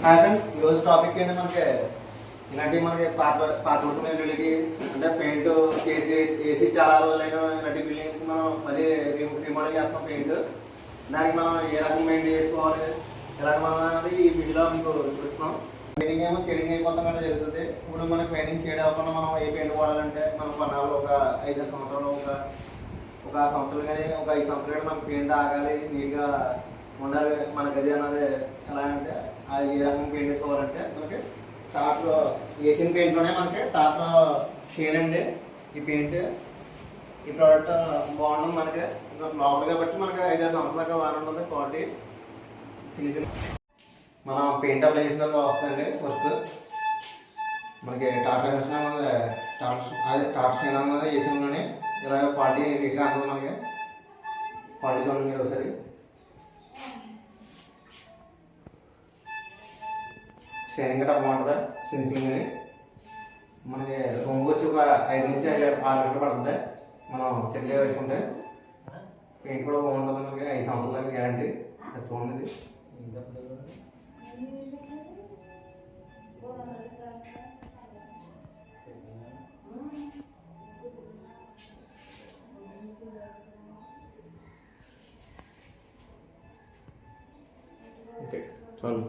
Hi friends, ఈరోజు topic ఏంటి మనకి ఇలాంటి మనకి పాత కుటుంబ ఇళ్ళకి అంటే పెయింట్ చేసి వేసి చాలా రోజులైన ఇలాంటి బిల్డింగ్కి మనం మళ్ళీ రిమోడల్ చేస్తాం పెయింట్. దానికి మనం ఏ రకం పెయింట్ చేసుకోవాలి ఎలాగ మనం అనేది ఈ వీడియోలో మీకు చూస్తున్నాం. పెయింటింగ్ ఏమో షేడింగ్ అయిపోతాం అంటే జరుగుతుంది. ఇప్పుడు మనకి పెయింటింగ్ చేయడం అవ్వకుండా మనం ఏ పెయింట్ వాడాలంటే మనం కొన్నాళ్ళు ఒక 5 సంవత్సరాలు ఒక సంవత్సరాలు కానీ ఒక 5 సంవత్సరాలు మనకి పెయింట్ ఆగాలి, నీట్గా ఉండాలి మన గది అన్నది. ఎలా అంటే ఏ రకం పెయింట్ వేసుకోవాలంటే మనకి టాప్లో ఏషియన్ పెయింట్లోనే మనకి టాప్లో షేన్ అండి. ఈ పెయింట్ ఈ ప్రోడక్ట్ బాగుంటుంది మనకి లోపల కాబట్టి మనకి 5-6 సంవత్సరాల దాకా బాగుంటుంది. క్వాలిటీ ఫినిషింగ్ మనం పెయింట్ అప్లై చేసిన తర్వాత వస్తుందండి వర్క్. మనకి టాటా మిషన్ అన్నది టాటా షేన్ అన్నది ఏషియన్లోనే ఇలాగ క్వాలిటీ నీట్గా ఉంటుంది. మనకి క్వాలిటీ చూడండి మీరు ఒకసారి. షైనింగ్ గట్రా బాగుంటుంది ఫినిషింగ్ అని. మనకి రూమ్కి వచ్చి ఒక 5 నుంచి 6 లీటర్లు పడుతుంది మనం చెట్లుగా వేసుకుంటే. పెయింట్ కూడా బాగుంటుంది మనకి 5 సంవత్సరాల దాకా గ్యారంటీ. చూడండి ఓకే చాలు.